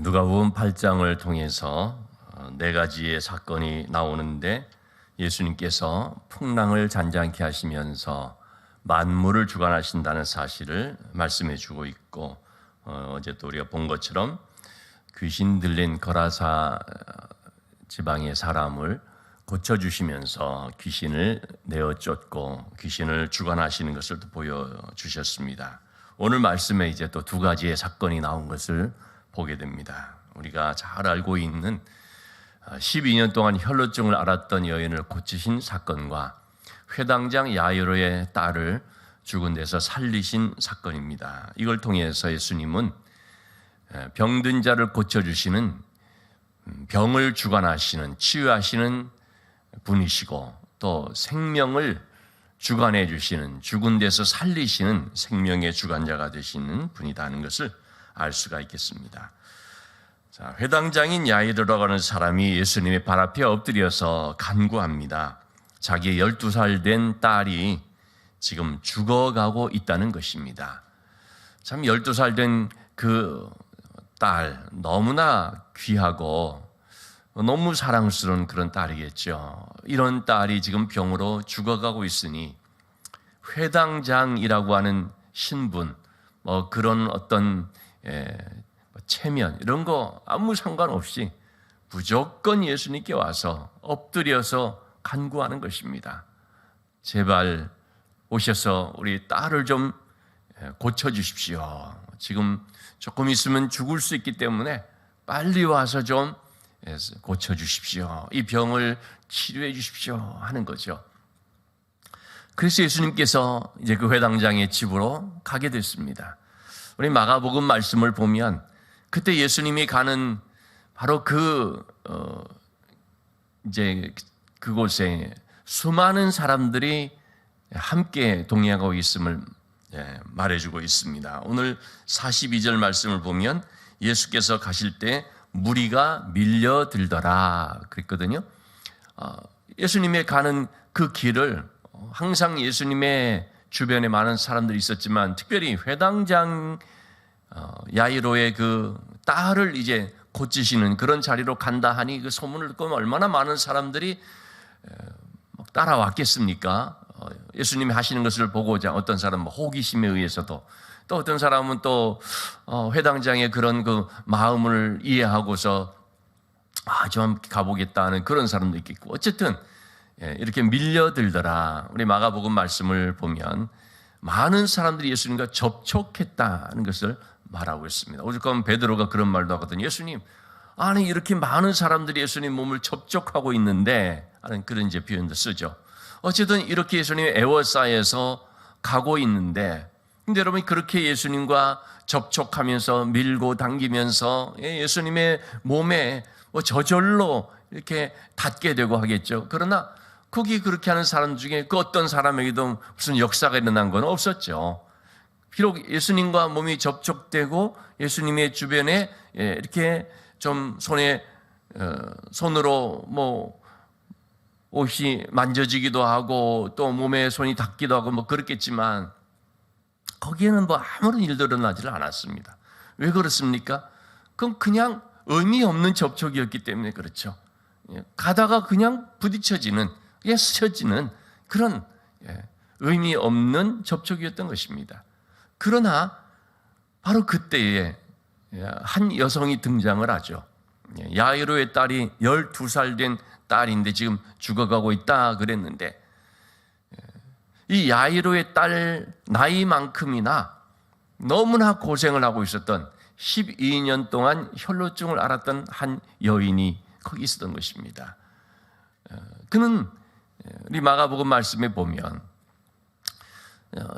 누가복음 8장을 통해서 네 가지의 사건이 나오는데 예수님께서 풍랑을 잔잔케 하시면서 만물을 주관하신다는 사실을 말씀해 주고 있고, 어제 또 우리가 본 것처럼 귀신 들린 거라사 지방의 사람을 고쳐주시면서 귀신을 내어 쫓고 귀신을 주관하시는 것을 또 보여주셨습니다. 오늘 말씀에 이제 또 두 가지의 사건이 나온 것을 보게 됩니다. 우리가 잘 알고 있는 12년 동안 혈루증을 앓았던 여인을 고치신 사건과 회당장 야이로의 딸을 죽은 데서 살리신 사건입니다. 이걸 통해서 예수님은 병든 자를 고쳐주시는, 병을 주관하시는, 치유하시는 분이시고, 또 생명을 주관해 주시는, 죽은 데서 살리시는 생명의 주관자가 되시는 분이라는 것을 알 수가 있겠습니다. 자, 회당장인 야이로라고 하는 사람이 예수님의 발 앞에 엎드려서 간구합니다. 자기의 12살 된 딸이 지금 죽어가고 있다는 것입니다. 참 12살 된 그 딸, 너무나 귀하고 너무 사랑스러운 그런 딸이겠죠. 이런 딸이 지금 병으로 죽어가고 있으니 회당장이라고 하는 신분, 그런 어떤 체면 이런 거 아무 상관없이 무조건 예수님께 와서 엎드려서 간구하는 것입니다. 제발 오셔서 우리 딸을 좀 고쳐주십시오. 지금 조금 있으면 죽을 수 있기 때문에 빨리 와서 좀 고쳐주십시오. 이 병을 치료해 주십시오 하는 거죠. 그래서 예수님께서 이제 그 회당장의 집으로 가게 됐습니다. 우리 마가복음 말씀을 보면 그때 예수님이 가는 바로 이제 그곳에 수많은 사람들이 함께 동행하고 있음을 말해주고 있습니다. 오늘 42절 말씀을 보면 예수께서 가실 때 무리가 밀려들더라 그랬거든요. 예수님의 가는 그 길을 항상 예수님의 주변에 많은 사람들이 있었지만 특별히 회당장 야이로의 그 딸을 이제 고치시는 그런 자리로 간다 하니 그 소문을 듣고 얼마나 많은 사람들이 따라왔겠습니까? 예수님이 하시는 것을 보고자 어떤 사람은 호기심에 의해서도, 또 어떤 사람은 또 회당장의 그런 그 마음을 이해하고서 좀 가보겠다는 그런 사람도 있겠고, 어쨌든 이렇게 밀려들더라. 우리 마가복음 말씀을 보면 많은 사람들이 예수님과 접촉했다는 것을 말하고 있습니다. 오죽하면 베드로가 그런 말도 하거든요. 예수님, 아니 이렇게 많은 사람들이 예수님 몸을 접촉하고 있는데 하는 그런 이제 표현도 쓰죠. 어쨌든 이렇게 예수님이 에워싸여서 가고 있는데, 근데 여러분 그렇게 예수님과 접촉하면서 밀고 당기면서 예수님의 몸에 저절로 이렇게 닿게 되고 하겠죠. 그러나 거기 그렇게 하는 사람 중에 그 어떤 사람에게도 무슨 역사가 일어난 건 없었죠. 비록 예수님과 몸이 접촉되고 예수님의 주변에 이렇게 좀 손으로 옷이 만져지기도 하고 또 몸에 손이 닿기도 하고 그렇겠지만 거기에는 아무런 일도 일어나지 않았습니다. 왜 그렇습니까? 그건 그냥 의미 없는 접촉이었기 때문에 그렇죠. 가다가 그냥 부딪혀지는, 그냥 스쳐지는 그런 의미 없는 접촉이었던 것입니다. 그러나 바로 그때에 한 여성이 등장을 하죠. 야이로의 딸이 12살 된 딸인데 지금 죽어가고 있다 그랬는데, 이 야이로의 딸 나이만큼이나 너무나 고생을 하고 있었던 12년 동안 혈루증을 앓았던 한 여인이 거기 있었던 것입니다. 그는 우리 마가복음 말씀에 보면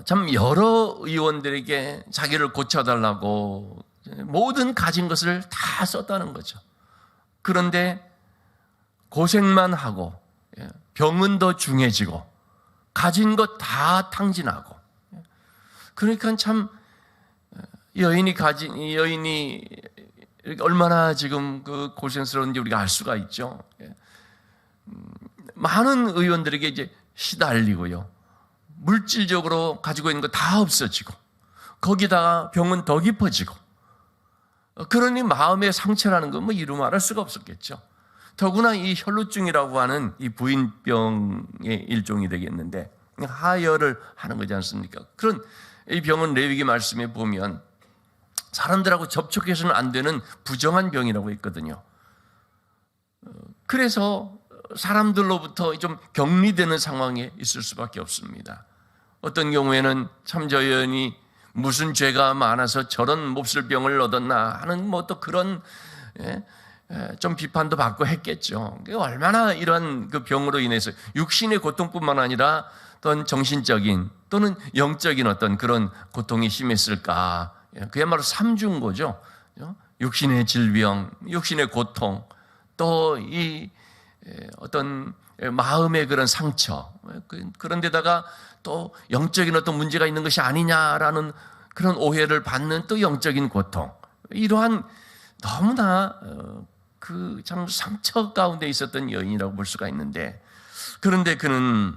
참 여러 의원들에게 자기를 고쳐달라고 모든 가진 것을 다 썼다는 거죠. 그런데 고생만 하고 병은 더 중해지고 가진 것 다 탕진하고, 그러니까 참 여인이 얼마나 지금 그 고생스러운지 우리가 알 수가 있죠. 많은 의원들에게 이제 시달리고요. 물질적으로 가지고 있는 거 다 없어지고, 거기다가 병은 더 깊어지고, 그러니 마음의 상처라는 건 뭐 이루 말할 수가 없었겠죠. 더구나 이 혈루증이라고 하는 이 부인병의 일종이 되겠는데 하혈을 하는 거지 않습니까? 그런 이 병은 레위기 말씀에 보면 사람들하고 접촉해서는 안 되는 부정한 병이라고 있거든요. 그래서 사람들로부터 좀 격리되는 상황에 있을 수밖에 없습니다. 어떤 경우에는 참 저 여인이 무슨 죄가 많아서 저런 몹쓸 병을 얻었나 하는 뭐 또 그런 좀 비판도 받고 했겠죠. 얼마나 이런 그 병으로 인해서 육신의 고통뿐만 아니라 어떤 정신적인 또는 영적인 어떤 그런 고통이 심했을까. 그야말로 삼중고죠. 육신의 질병, 육신의 고통, 또 이 어떤 마음의 그런 상처, 그런 데다가 또 영적인 어떤 문제가 있는 것이 아니냐라는 그런 오해를 받는 또 영적인 고통, 이러한 너무나 그 참 상처 가운데 있었던 여인이라고 볼 수가 있는데, 그런데 그는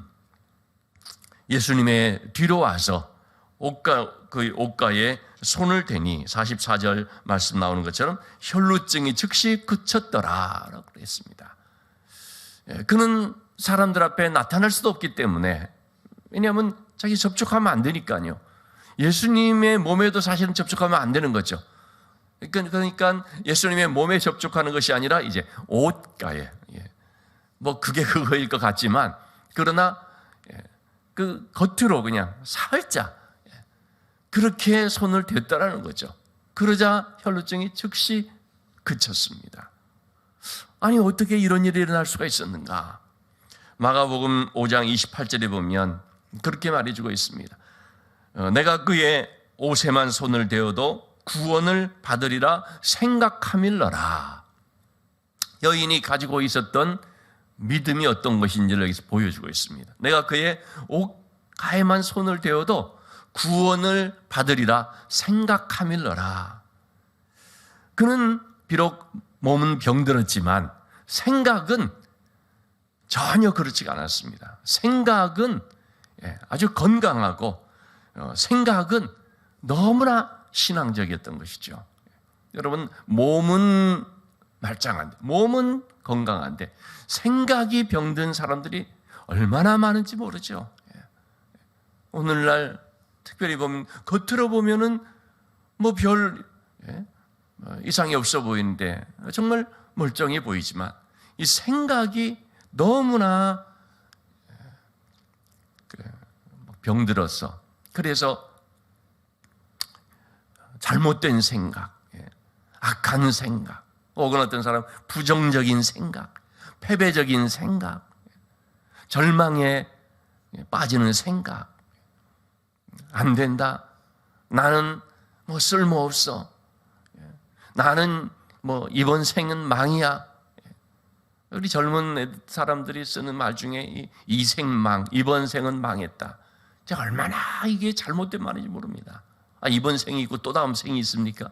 예수님의 뒤로 와서 그 옷가에 손을 대니 44절 말씀 나오는 것처럼 혈루증이 즉시 그쳤더라라고 했습니다. 그는 사람들 앞에 나타날 수도 없기 때문에, 왜냐하면 자기 접촉하면 안 되니까요. 예수님의 몸에도 사실은 접촉하면 안 되는 거죠. 그러니까 예수님의 몸에 접촉하는 것이 아니라 이제 옷가에, 뭐 그게 그거일 것 같지만, 그러나 그 겉으로 그냥 살짝 그렇게 손을 댔다라는 거죠. 그러자 혈루증이 즉시 그쳤습니다. 아니 어떻게 이런 일이 일어날 수가 있었는가? 마가복음 5장 28절에 보면 그렇게 말해주고 있습니다. 내가 그의 옷에만 손을 대어도 구원을 받으리라 생각함일러라. 여인이 가지고 있었던 믿음이 어떤 것인지를 여기서 보여주고 있습니다. 내가 그의 옷가에만 손을 대어도 구원을 받으리라 생각함일러라. 그는 비록 몸은 병들었지만 생각은 전혀 그렇지가 않았습니다. 생각은 아주 건강하고 생각은 너무나 신앙적이었던 것이죠. 여러분, 몸은 말짱한데, 몸은 건강한데 생각이 병든 사람들이 얼마나 많은지 모르죠. 오늘날 특별히 보면 겉으로 보면은 뭐 별 이상이 없어 보이는데 정말 멀쩡해 보이지만 이 생각이 너무나 병들어서, 그래서 잘못된 생각, 악한 생각, 혹은 어떤 사람 부정적인 생각, 패배적인 생각, 절망에 빠지는 생각, 안 된다, 나는 뭐 쓸모없어, 나는 뭐 이번 생은 망이야. 우리 젊은 사람들이 쓰는 말 중에 이 생망, 이번 생은 망했다. 제가 얼마나 이게 잘못된 말인지 모릅니다. 이번 생이 있고 또 다음 생이 있습니까?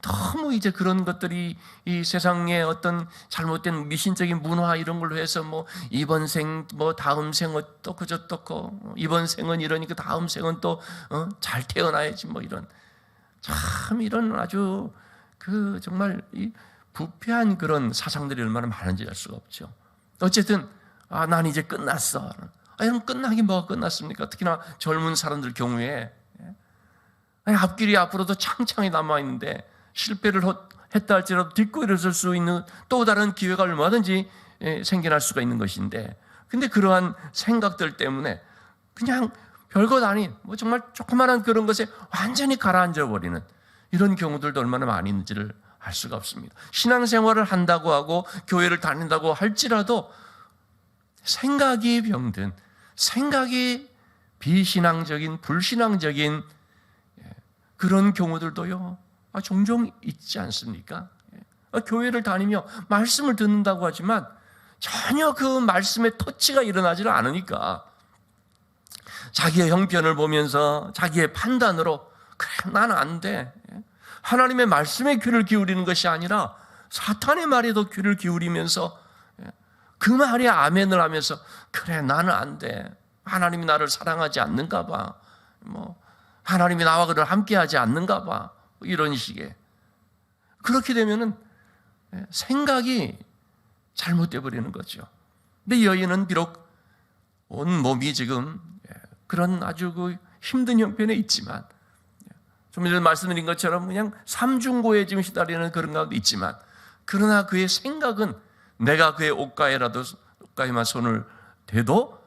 너무 이제 그런 것들이 이 세상의 어떤 잘못된 미신적인 문화 이런 걸로 해서 뭐 이번 생, 뭐 다음 생은 또 그저 떻고, 이번 생은 이러니까 다음 생은 또 잘 태어나야지, 뭐 이런 참 이런 아주 그 정말 이 부패한 그런 사상들이 얼마나 많은지 알 수가 없죠. 어쨌든 난 이제 끝났어. 이런 끝나긴 뭐가 끝났습니까? 특히나 젊은 사람들 경우에 앞길이 앞으로도 창창히 남아있는데 실패를 했다 할지라도 딛고 일어설 수 있는 또 다른 기회가 얼마든지 생겨날 수가 있는 것인데, 근데 그러한 생각들 때문에 그냥 별것 아닌 뭐 정말 조그마한 그런 것에 완전히 가라앉아 버리는 이런 경우들도 얼마나 많이 있는지를 알 수가 없습니다. 신앙생활을 한다고 하고 교회를 다닌다고 할지라도 생각이 병든, 생각이 비신앙적인, 불신앙적인 그런 경우들도요 종종 있지 않습니까? 교회를 다니며 말씀을 듣는다고 하지만 전혀 그 말씀의 터치가 일어나지를 않으니까 자기의 형편을 보면서 자기의 판단으로 그래 나는 안 돼, 하나님의 말씀에 귀를 기울이는 것이 아니라 사탄의 말에도 귀를 기울이면서 그 말에 아멘을 하면서 그래 나는 안 돼, 하나님이 나를 사랑하지 않는가 봐, 뭐 하나님이 나와 그를 함께하지 않는가 봐, 이런 식의. 그렇게 되면은 생각이 잘못돼 버리는 거죠. 근데 여인은 비록 온 몸이 지금 그런 아주 그 힘든 형편에 있지만, 좀 전에 말씀드린 것처럼 그냥 삼중고에 지금 시달리는 그런 가운데 있지만, 그러나 그의 생각은 내가 그의 옷가에만 손을 대도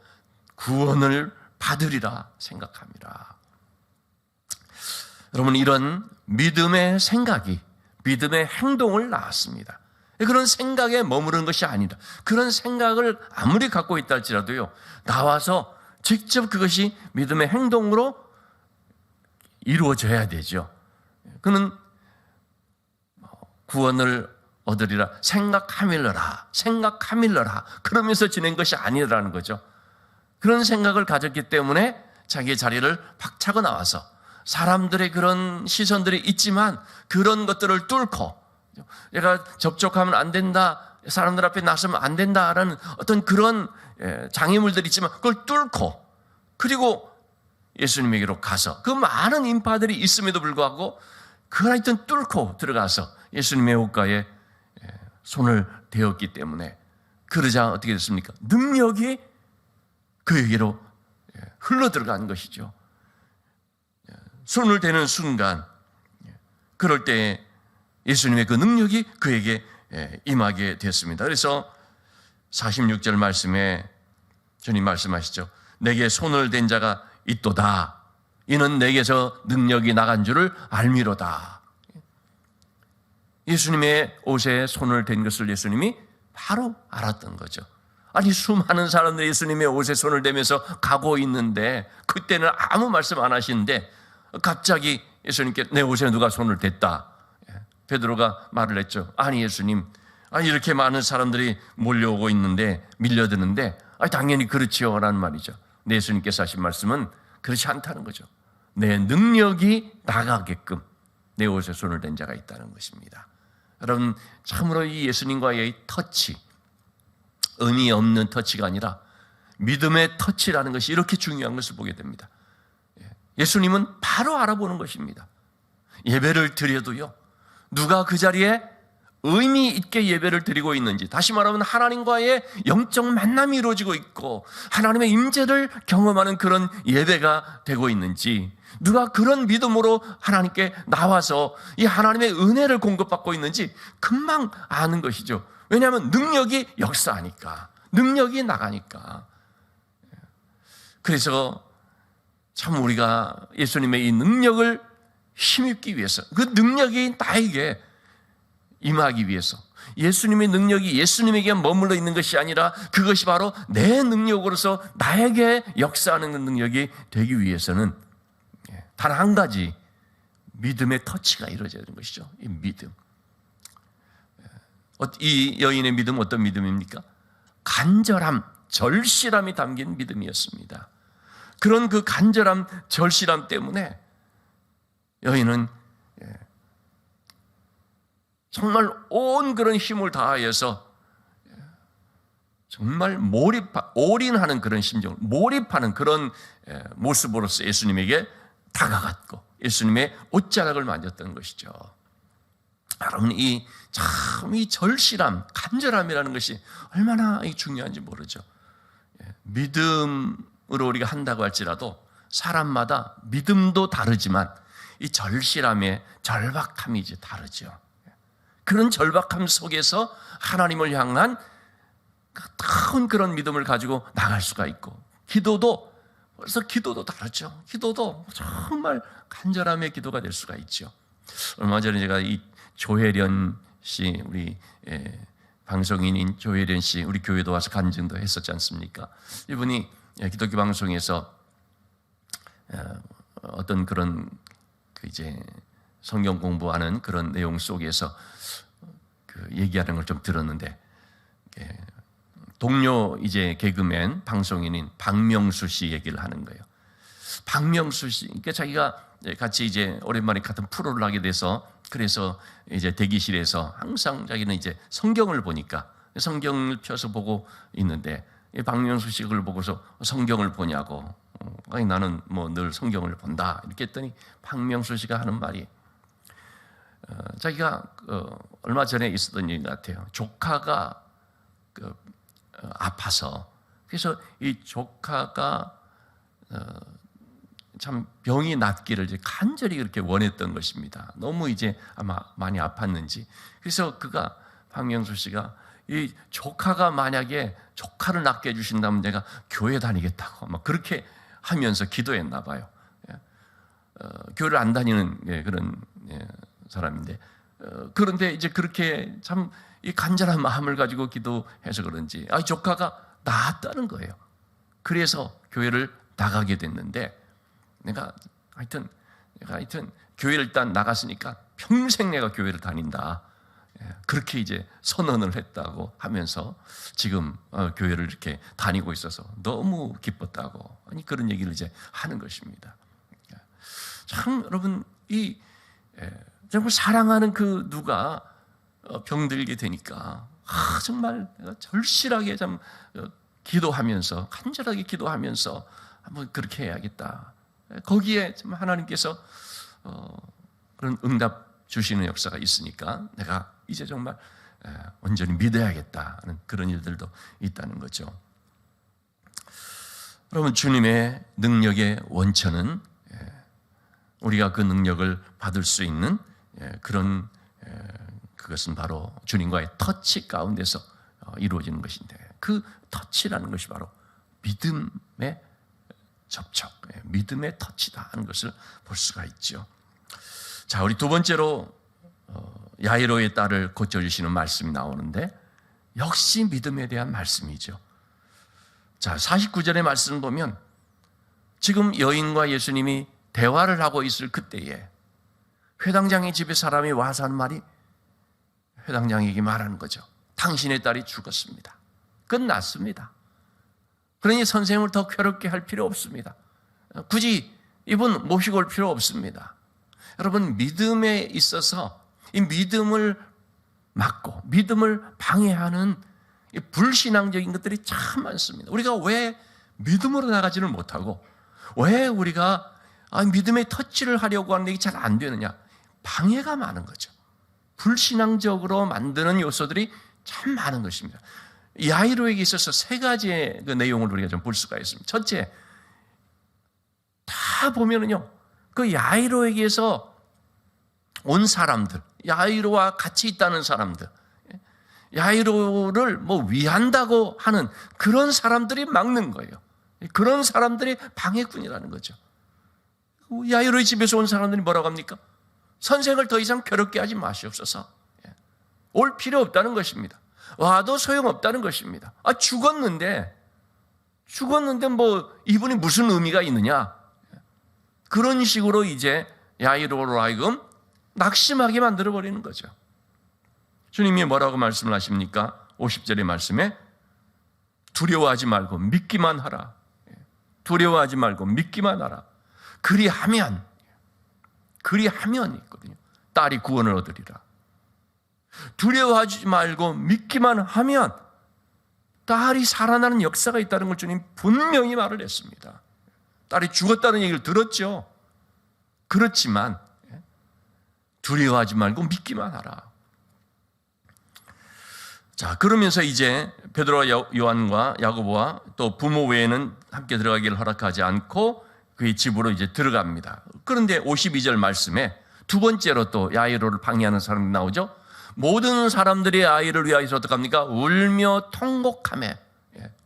구원을 받으리라 생각합니다. 여러분, 이런 믿음의 생각이 믿음의 행동을 낳았습니다. 그런 생각에 머무르는 것이 아니다. 그런 생각을 아무리 갖고 있다 할지라도요, 나와서 직접 그것이 믿음의 행동으로 이루어져야 되죠. 그는 구원을 얻으리라 생각하밀러라 그러면서 지낸 것이 아니라는 거죠. 그런 생각을 가졌기 때문에 자기의 자리를 박차고 나와서 사람들의 그런 시선들이 있지만 그런 것들을 뚫고, 내가 접촉하면 안 된다, 사람들 앞에 나서면 안 된다라는 어떤 그런 장애물들이 있지만 그걸 뚫고, 그리고 예수님에게로 가서 그 많은 인파들이 있음에도 불구하고 그 하여튼 뚫고 들어가서 예수님의 옷가에 손을 대었기 때문에, 그러자 어떻게 됐습니까? 능력이 그에게로 흘러 들어간 것이죠. 손을 대는 순간, 그럴 때 예수님의 그 능력이 그에게 임하게 됐습니다. 그래서 46절 말씀에 주님 말씀하시죠. 내게 손을 댄 자가 있도다. 이는 내게서 능력이 나간 줄을 알미로다. 예수님의 옷에 손을 댄 것을 예수님이 바로 알았던 거죠. 아니, 수많은 사람들이 예수님의 옷에 손을 대면서 가고 있는데 그때는 아무 말씀 안 하시는데 갑자기 예수님께 내 옷에 누가 손을 댔다. 베드로가 말을 했죠. 아니 예수님, 이렇게 많은 사람들이 몰려오고 있는데, 밀려드는데 당연히 그렇지요 라는 말이죠. 근데 예수님께서 하신 말씀은 그렇지 않다는 거죠. 내 능력이 나가게끔 내 옷에 손을 댄 자가 있다는 것입니다. 여러분, 참으로 이 예수님과의 터치, 의미 없는 터치가 아니라 믿음의 터치라는 것이 이렇게 중요한 것을 보게 됩니다. 예수님은 바로 알아보는 것입니다. 예배를 드려도요, 누가 그 자리에 의미 있게 예배를 드리고 있는지, 다시 말하면 하나님과의 영적 만남이 이루어지고 있고 하나님의 임재를 경험하는 그런 예배가 되고 있는지, 누가 그런 믿음으로 하나님께 나와서 이 하나님의 은혜를 공급받고 있는지 금방 아는 것이죠. 왜냐하면 능력이 역사하니까, 능력이 나가니까. 그래서 참 우리가 예수님의 이 능력을 힘입기 위해서, 그 능력이 나에게 임하기 위해서, 예수님의 능력이 예수님에게 머물러 있는 것이 아니라 그것이 바로 내 능력으로서 나에게 역사하는 능력이 되기 위해서는 단 한 가지 믿음의 터치가 이루어져야 되는 것이죠. 이 믿음. 이 여인의 믿음은 어떤 믿음입니까? 간절함, 절실함이 담긴 믿음이었습니다. 그런 그 간절함, 절실함 때문에 여인은 정말 온 그런 힘을 다하여서 정말 올인하는 그런 심정을, 몰입하는 그런 모습으로서 예수님에게 다가갔고 예수님의 옷자락을 만졌던 것이죠. 여러분, 이 절실함, 간절함이라는 것이 얼마나 중요한지 모르죠. 믿음으로 우리가 한다고 할지라도 사람마다 믿음도 다르지만 이 절실함의 절박함이 이제 다르죠. 그런 절박함 속에서 하나님을 향한 큰 그런 믿음을 가지고 나갈 수가 있고, 기도도 다르죠. 기도도 정말 간절함의 기도가 될 수가 있죠. 얼마 전에 제가 이 조혜련 씨, 우리 방송인인 조혜련 씨, 우리 교회도 와서 간증도 했었지 않습니까? 이분이 기독교 방송에서 어떤 그런 이제 성경 공부하는 그런 내용 속에서 얘기하는 걸 좀 들었는데, 동료 이제 개그맨 방송인인 박명수 씨 얘기를 하는 거예요. 박명수 씨, 그러니까 자기가 같이 이제 오랜만에 같은 프로를 하게 돼서, 그래서 이제 대기실에서 항상 자기는 이제 성경을 보니까 성경을 펴서 보고 있는데, 박명수 씨 그걸 보고서 성경을 보냐고, 아니 나는 뭐 늘 성경을 본다 이렇게 했더니 박명수 씨가 하는 말이, 자기가 얼마 전에 있었던 일 같아요. 조카가 아파서, 그래서 이 조카가 참 병이 낫기를 이제 간절히 그렇게 원했던 것입니다. 너무 이제 아마 많이 아팠는지. 그래서 박명수 씨가 이 조카가 만약에 조카를 낫게 해주신다면 내가 교회 다니겠다고 막 그렇게 하면서 기도했나 봐요. 교회를 안 다니는 그런 사람인데, 그런데 이제 그렇게 참 이 간절한 마음을 가지고 기도해서 그런지 조카가 나았다는 거예요. 그래서 교회를 나가게 됐는데, 내가 하여튼 교회를 일단 나갔으니까 평생 내가 교회를 다닌다, 그렇게 이제 선언을 했다고 하면서 지금 교회를 이렇게 다니고 있어서 너무 기뻤다고, 아니 그런 얘기를 이제 하는 것입니다. 참 여러분, 정말 사랑하는 그 누가 병들게 되니까 정말 내가 절실하게 참 기도하면서, 간절하게 기도하면서 한번 그렇게 해야겠다. 거기에 참 하나님께서 그런 응답 주시는 역사가 있으니까 내가 이제 정말 온전히 믿어야겠다는 그런 일들도 있다는 거죠. 여러분, 주님의 능력의 원천은 우리가 그 능력을 받을 수 있는 그런 그것은 바로 주님과의 터치 가운데서 이루어지는 것인데, 그 터치라는 것이 바로 믿음의 접촉, 믿음의 터치다 하는 것을 볼 수가 있죠. 자, 우리 두 번째로 야이로의 딸을 고쳐주시는 말씀이 나오는데, 역시 믿음에 대한 말씀이죠. 자, 49절의 말씀을 보면 지금 여인과 예수님이 대화를 하고 있을 그때에 회당장의 집에 사람이 와서 하는 말이, 회당장에게 말하는 거죠. 당신의 딸이 죽었습니다. 끝났습니다. 그러니 선생님을 더 괴롭게 할 필요 없습니다. 굳이 이분 모시고 올 필요 없습니다. 여러분, 믿음에 있어서 이 믿음을 막고 믿음을 방해하는 이 불신앙적인 것들이 참 많습니다. 우리가 왜 믿음으로 나가지를 못하고, 왜 우리가 믿음의 터치를 하려고 하는데 이게 잘 안 되느냐? 방해가 많은 거죠. 불신앙적으로 만드는 요소들이 참 많은 것입니다. 야이로에게 있어서 세 가지의 그 내용을 우리가 좀 볼 수가 있습니다. 첫째, 다 보면은요, 그 야이로에게서 온 사람들, 야이로와 같이 있다는 사람들, 야이로를 뭐 위한다고 하는 그런 사람들이 막는 거예요. 그런 사람들이 방해꾼이라는 거죠. 야이로의 집에서 온 사람들이 뭐라고 합니까? 선생을 더 이상 괴롭게 하지 마시옵소서. 올 필요 없다는 것입니다. 와도 소용없다는 것입니다. 죽었는데 뭐 이분이 무슨 의미가 있느냐? 그런 식으로 이제 야이로로 하여금 낙심하게 만들어버리는 거죠. 주님이 뭐라고 말씀을 하십니까? 50절의 말씀에 두려워하지 말고 믿기만 하라. 두려워하지 말고 믿기만 하라. 그리하면 있거든요. 딸이 구원을 얻으리라. 두려워하지 말고 믿기만 하면 딸이 살아나는 역사가 있다는 걸 주님 분명히 말을 했습니다. 딸이 죽었다는 얘기를 들었죠. 그렇지만 두려워하지 말고 믿기만 하라. 자, 그러면서 이제 베드로와 요한과 야고보와 또 부모 외에는 함께 들어가기를 허락하지 않고 그의 집으로 이제 들어갑니다. 그런데 52절 말씀에 두 번째로 또 야이로를 방해하는 사람이 나오죠. 모든 사람들이 아이를 위하여서 어떡합니까? 울며 통곡하며.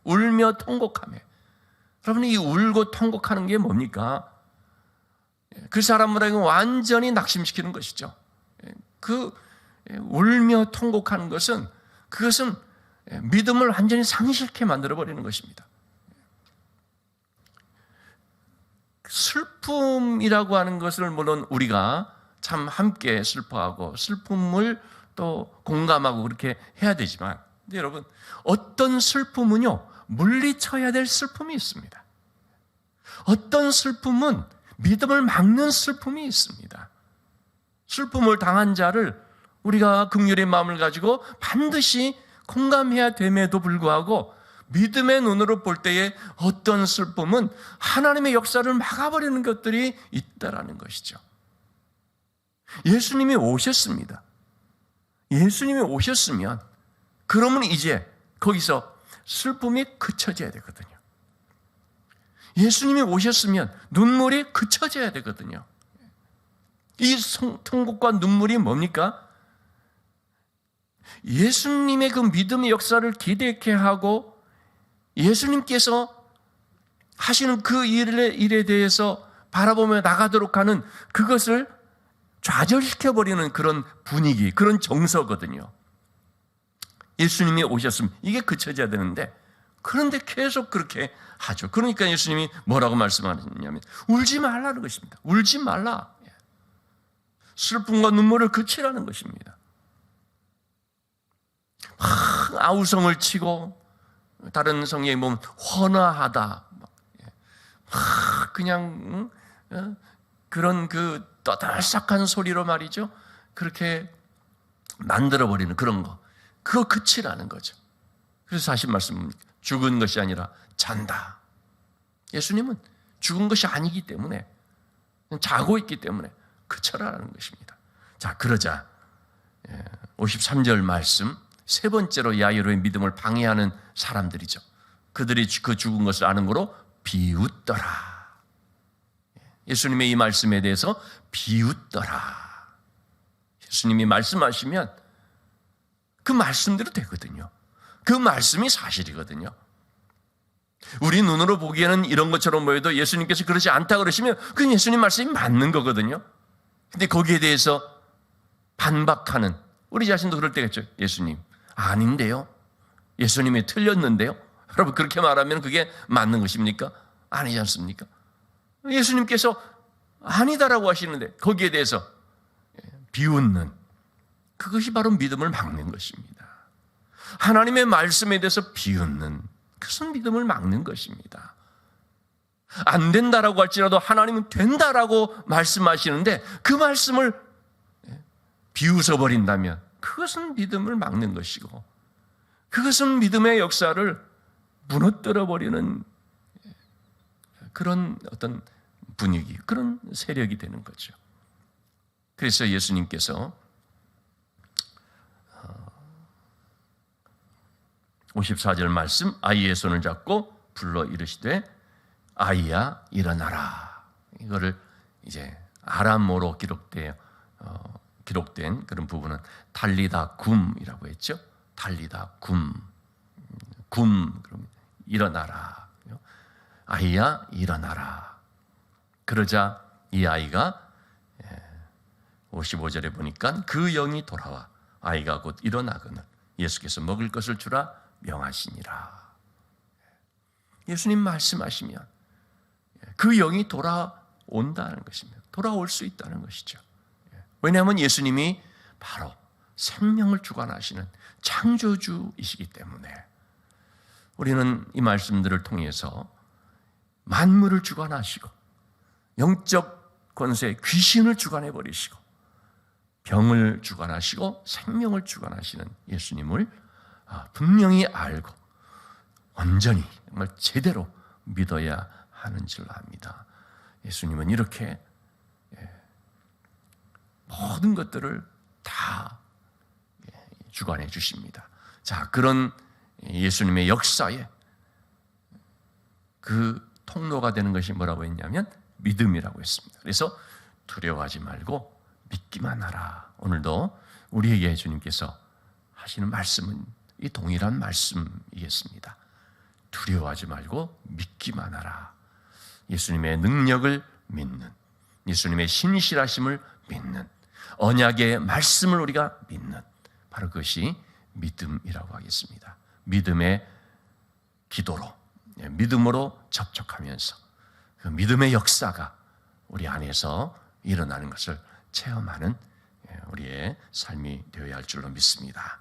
울며 통곡하며. 여러분, 이 울고 통곡하는 게 뭡니까? 그 사람을 하여금 완전히 낙심시키는 것이죠. 그 울며 통곡하는 것은, 그것은 믿음을 완전히 상실케 만들어버리는 것입니다. 슬픔이라고 하는 것을 물론 우리가 참 함께 슬퍼하고 슬픔을 또 공감하고 그렇게 해야 되지만, 근데 여러분, 어떤 슬픔은요, 물리쳐야 될 슬픔이 있습니다. 어떤 슬픔은 믿음을 막는 슬픔이 있습니다. 슬픔을 당한 자를 우리가 긍휼의 마음을 가지고 반드시 공감해야 됨에도 불구하고 믿음의 눈으로 볼 때에 어떤 슬픔은 하나님의 역사를 막아버리는 것들이 있다라는 것이죠. 예수님이 오셨습니다. 예수님이 오셨으면 그러면 이제 거기서 슬픔이 그쳐져야 되거든요. 예수님이 오셨으면 눈물이 그쳐져야 되거든요. 이 통곡과 눈물이 뭡니까? 예수님의 그 믿음의 역사를 기대케 하고 예수님께서 하시는 그 일에 대해서 바라보며 나가도록 하는 그것을 좌절시켜버리는 그런 분위기, 그런 정서거든요. 예수님이 오셨으면 이게 그쳐져야 되는데, 그런데 계속 그렇게 하죠. 그러니까 예수님이 뭐라고 말씀하셨냐면 울지 말라는 것입니다. 울지 말라. 슬픔과 눈물을 그치라는 것입니다. 아우성을 치고, 다른 성경에 보면 헌화하다, 그냥 그런 그 떠들썩한 소리로 말이죠, 그렇게 만들어버리는 그런 거, 그거 그치라는 거죠. 그래서 다시 말씀, 죽은 것이 아니라 잔다. 예수님은 죽은 것이 아니기 때문에, 자고 있기 때문에 그쳐라라는 것입니다. 자, 그러자 53절 말씀, 세 번째로 야이로의 믿음을 방해하는 사람들이죠. 그들이 그 죽은 것을 아는 거로 비웃더라. 예수님의 이 말씀에 대해서 비웃더라. 예수님이 말씀하시면 그 말씀대로 되거든요. 그 말씀이 사실이거든요. 우리 눈으로 보기에는 이런 것처럼 보여도 예수님께서 그러지 않다 그러시면 그 예수님 말씀이 맞는 거거든요. 근데 거기에 대해서 반박하는, 우리 자신도 그럴 때가 있죠. 예수님 아닌데요, 예수님이 틀렸는데요. 여러분, 그렇게 말하면 그게 맞는 것입니까? 아니지 않습니까? 예수님께서 아니다라고 하시는데 거기에 대해서 비웃는, 그것이 바로 믿음을 막는 것입니다. 하나님의 말씀에 대해서 비웃는, 그것은 믿음을 막는 것입니다. 안 된다라고 할지라도 하나님은 된다라고 말씀하시는데 그 말씀을 비웃어버린다면 그것은 믿음을 막는 것이고, 그것은 믿음의 역사를 무너뜨려버리는 그런 어떤 분위기, 그런 세력이 되는 거죠. 그래서 예수님께서 54절 말씀, 아이의 손을 잡고 불러 이르시되 아이야 일어나라. 이거를 이제 아람어로 기록된 그런 부분은 달리다 굼이라고 했죠. 달리다 굼, 그럼 일어나라. 아이야 일어나라. 그러자 이 아이가 55절에 보니까 그 영이 돌아와 아이가 곧 일어나거늘 예수께서 먹을 것을 주라 명하시니라. 예수님 말씀하시면 그 영이 돌아온다는 것입니다. 돌아올 수 있다는 것이죠. 왜냐하면 예수님이 바로 생명을 주관하시는 창조주이시기 때문에 우리는 이 말씀들을 통해서 만물을 주관하시고 영적 권세 귀신을 주관해 버리시고 병을 주관하시고 생명을 주관하시는 예수님을 분명히 알고 완전히 정말 제대로 믿어야 하는 줄로 압니다. 예수님은 이렇게 모든 것들을 다 주관해 주십니다. 자, 그런 예수님의 역사에 그 통로가 되는 것이 뭐라고 했냐면 믿음이라고 했습니다. 그래서 두려워하지 말고 믿기만 하라. 오늘도 우리에게 주님께서 하시는 말씀은 이 동일한 말씀이겠습니다. 두려워하지 말고 믿기만 하라. 예수님의 능력을 믿는, 예수님의 신실하심을 믿는, 언약의 말씀을 우리가 믿는, 바로 그것이 믿음이라고 하겠습니다. 믿음의 기도로, 믿음으로 접촉하면서 그 믿음의 역사가 우리 안에서 일어나는 것을 체험하는 우리의 삶이 되어야 할 줄로 믿습니다.